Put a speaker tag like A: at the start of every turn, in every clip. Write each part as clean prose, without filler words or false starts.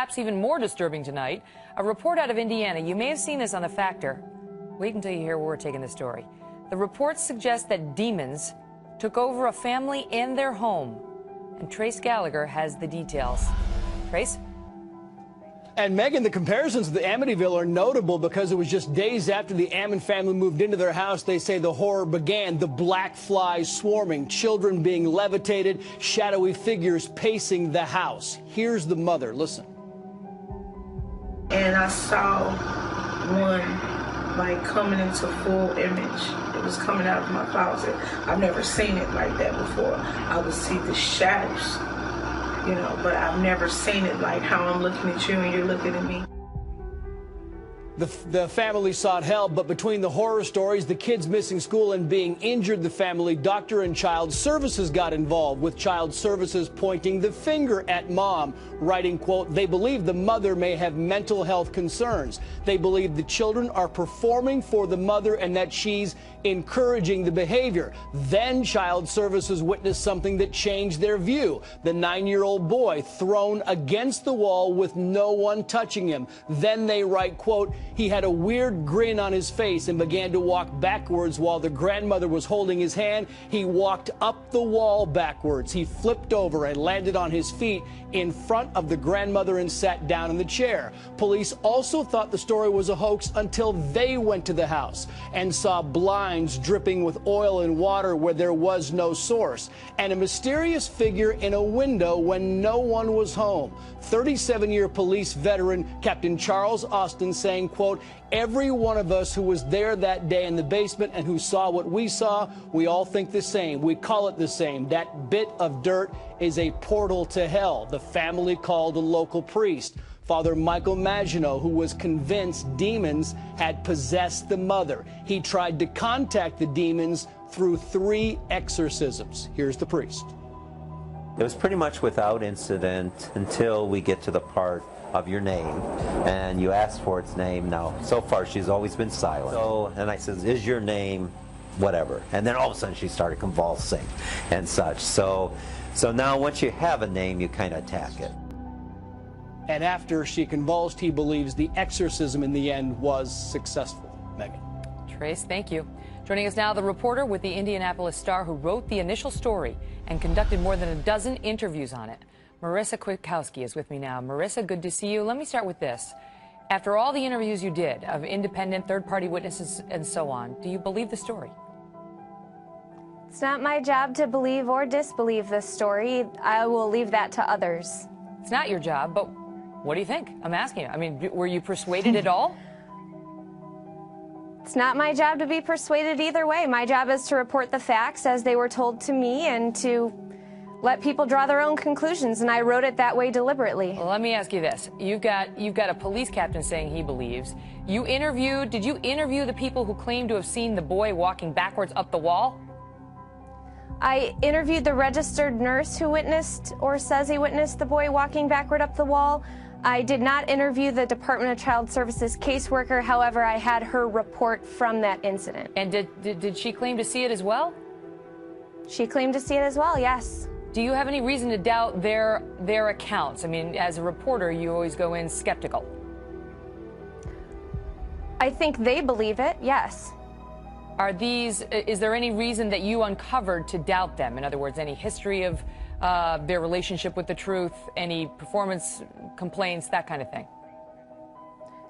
A: perhaps even more disturbing tonight, a report out of Indiana. You may have seen this on The Factor. Wait until you hear where we're taking the story. The reports suggest that demons took over a family and their home. And Trace Gallagher has the details. Trace?
B: And Megan, the comparisons to the Amityville are notable because it was just days after the Ammon family moved into their house, they say the horror began. The black flies swarming, children being levitated, shadowy figures pacing the house. Here's the mother. Listen.
C: And I saw one like coming into full image. It was coming out of my closet. I've never seen it like that before. I would see the shadows, you know, but I've never seen it like how I'm looking at you and you're looking at me.
B: The family sought help, but between the horror stories, the kids missing school and being injured, the family doctor and child services got involved, with child services pointing the finger at mom, writing, quote, they believe the mother may have mental health concerns. They believe the children are performing for the mother and that she's encouraging the behavior. Then child services witnessed something that changed their view. The 9-year-old boy thrown against the wall with no one touching him. Then they write, quote, he had a weird grin on his face and began to walk backwards while the grandmother was holding his hand. He walked up the wall backwards. He flipped over and landed on his feet in front of the grandmother and sat down in the chair. Police also thought the story was a hoax until they went to the house and saw blinds dripping with oil and water where there was no source, and a mysterious figure in a window when no one was home. 37-year police veteran Captain Charles Austin saying, quote, every one of us who was there that day in the basement and who saw what we saw, we all think the same. We call it the same. That bit of dirt is a portal to hell. The family called a local priest, Father Michael Maginot, who was convinced demons had possessed the mother. He tried to contact the demons through 3 exorcisms. Here's the priest.
D: It was pretty much without incident until we get to the part of your name, and you ask for its name. Now, so far, she's always been silent. So, and I says, is your name whatever? And then all of a sudden, she started convulsing and such. So now, once you have a name, you kind of attack it.
B: And after she convulsed, he believes the exorcism in the end was successful. Megan.
A: Trace, thank you. Joining us now, the reporter with the Indianapolis Star who wrote the initial story and conducted more than a dozen interviews on it. Marissa Kwiatkowski is with me now. Marissa, good to see you. Let me start with this. After all the interviews you did of independent third-party witnesses and so on, do you believe the story?
E: It's not my job to believe or disbelieve this story. I will leave that to others.
A: It's not your job, but what do you think? I'm asking you. I mean, were you persuaded at all?
E: It's not my job to be persuaded either way. My job is to report the facts as they were told to me and to let people draw their own conclusions, and I wrote it that way deliberately.
A: Well, let me ask you this. You've got a police captain saying he believes. Did you interview the people who claim to have seen the boy walking backwards up the wall?
E: I interviewed the registered nurse who witnessed or says he witnessed the boy walking backward up the wall. I did not interview the Department of Child Services caseworker. However, I had her report from that incident.
A: And did she claim to see it as well?
E: She claimed to see it as well, yes.
A: Do you have any reason to doubt their accounts? I mean, as a reporter, you always go in skeptical.
E: I think they believe it, yes.
A: Is there any reason that you uncovered to doubt them? In other words, any history of their relationship with the truth, any performance complaints, that kind of thing?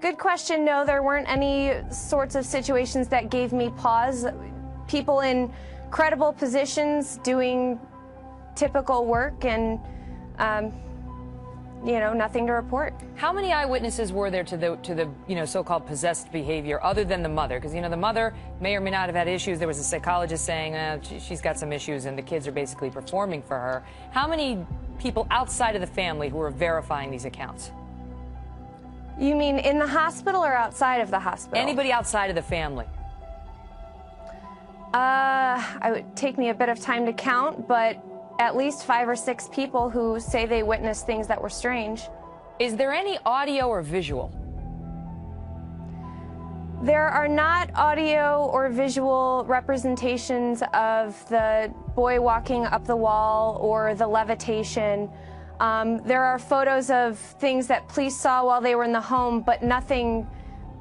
E: Good question. No, there weren't any sorts of situations that gave me pause. People in credible positions doing typical work and, nothing to report.
A: How many eyewitnesses were there to the so-called possessed behavior other than the mother? Because, the mother may or may not have had issues. There was a psychologist saying she's got some issues and the kids are basically performing for her. How many people outside of the family who are verifying these accounts?
E: You mean in the hospital or outside of the hospital?
A: Anybody outside of the family.
E: It would take me a bit of time to count, but at least 5 or 6 people who say they witnessed things that were strange.
A: Is there any audio or visual?
E: There are not audio or visual representations of the boy walking up the wall or the levitation. There are photos of things that police saw while they were in the home, but nothing,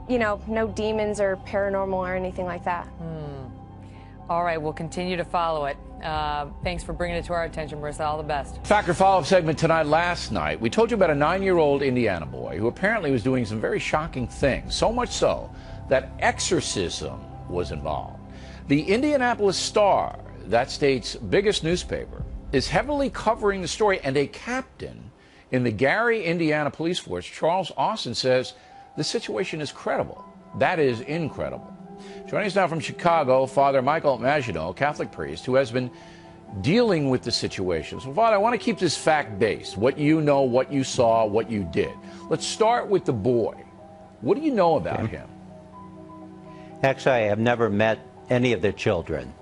E: you know, no demons or paranormal or anything like that.
A: All right, we'll continue to follow it. Thanks for bringing it to our attention, Marissa. All the best.
F: Factor follow-up segment tonight. Last night, we told you about a 9-year-old Indiana boy who apparently was doing some very shocking things, so much so that exorcism was involved. The Indianapolis Star, that state's biggest newspaper, is heavily covering the story, and a captain in the Gary, Indiana police force, Charles Austin, says the situation is credible. That is incredible. Joining us now from Chicago, Father Michael Maginot, a Catholic priest who has been dealing with the situation. So, Father, I want to keep this fact-based, what you know, what you saw, what you did. Let's start with the boy. What do you know about him?
D: Actually, I have never met any of the children.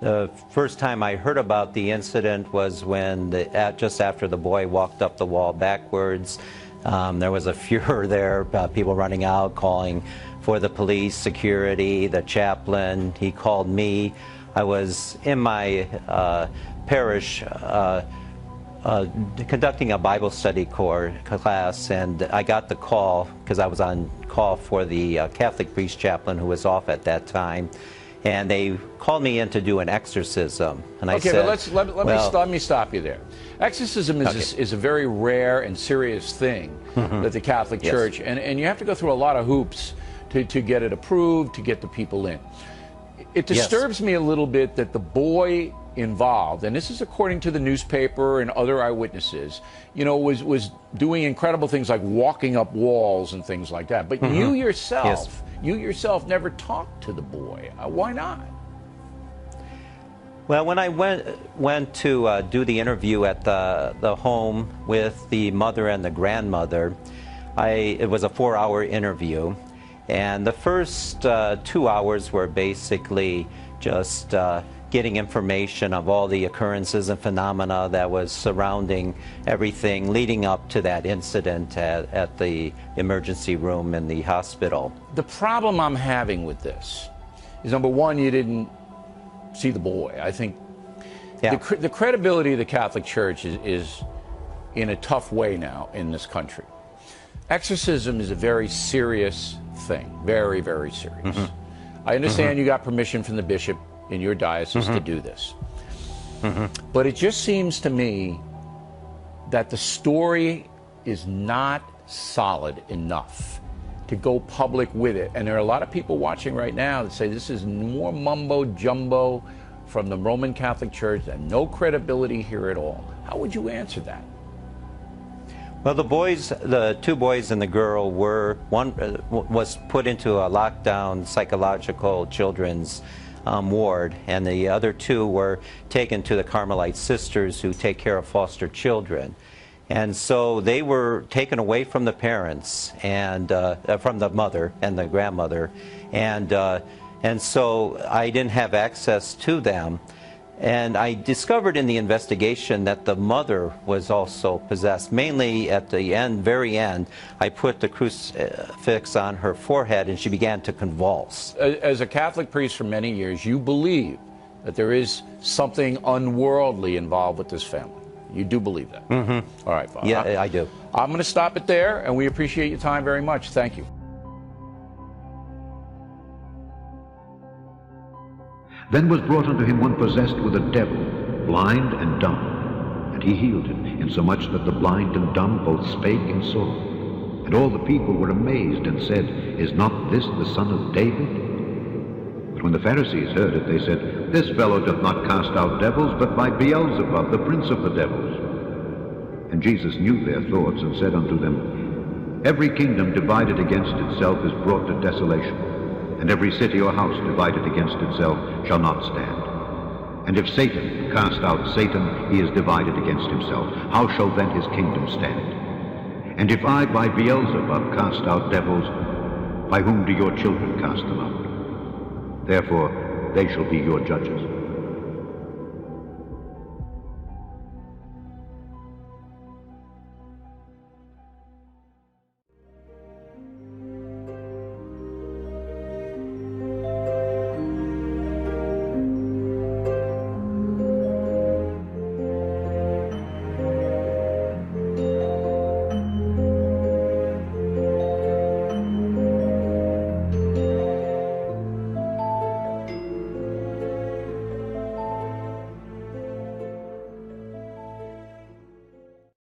D: The first time I heard about the incident was when, just after the boy walked up the wall backwards. There was a furor there, people running out, calling for the police, security, the chaplain. He called me. I was in my parish conducting a Bible study class, and I got the call because I was on call for the Catholic priest chaplain who was off at that time. And they called me in to do an exorcism. And I said,
F: but let me stop you there. Exorcism is a very rare and serious thing that the Catholic Church, and you have to go through a lot of hoops to get it approved, to get the people in. It disturbs me a little bit that the boy involved, and this is according to the newspaper and other eyewitnesses, you know, was doing incredible things like walking up walls and things like that. But you yourself, never talked to the boy. Why not?
D: Well, when I went to do the interview at the home with the mother and the grandmother, it was a 4-hour interview, and the first 2 hours were basically just getting information of all the occurrences and phenomena that was surrounding everything leading up to that incident at the emergency room in the hospital.
F: The problem I'm having with this is, number one, you didn't see the boy. I think the credibility of the Catholic Church is in a tough way now in this country. Exorcism is a very serious thing, very, very serious. I understand you got permission from the bishop in your diocese to do this. But it just seems to me that the story is not solid enough to go public with it. And there are a lot of people watching right now that say this is more mumbo jumbo from the Roman Catholic Church and no credibility here at all. How would you answer that?
D: Well, the two boys and the girl one was put into a lockdown psychological children's ward, and the other two were taken to the Carmelite sisters who take care of foster children. And so they were taken away from the parents and from the mother and the grandmother, and so I didn't have access to them. And I discovered in the investigation that the mother was also possessed. Mainly at the end, very end, I put the crucifix on her forehead and she began to convulse.
F: As a Catholic priest for many years, you believe that there is something unworldly involved with this family. You do believe that? All right, Father.
D: Yeah, I do.
F: I'm going to stop it there, and we appreciate your time very much. Thank you.
G: Then was brought unto him one possessed with a devil, blind and dumb. And he healed him, insomuch that the blind and dumb both spake and saw. And all the people were amazed, and said, Is not this the son of David? But when the Pharisees heard it, they said, This fellow doth not cast out devils, but by Beelzebub, the prince of the devils. And Jesus knew their thoughts, and said unto them, Every kingdom divided against itself is brought to desolation. And every city or house divided against itself shall not stand. And if Satan cast out Satan, he is divided against himself. How shall then his kingdom stand? And if I by Beelzebub cast out devils, by whom do your children cast them out? Therefore they shall be your judges.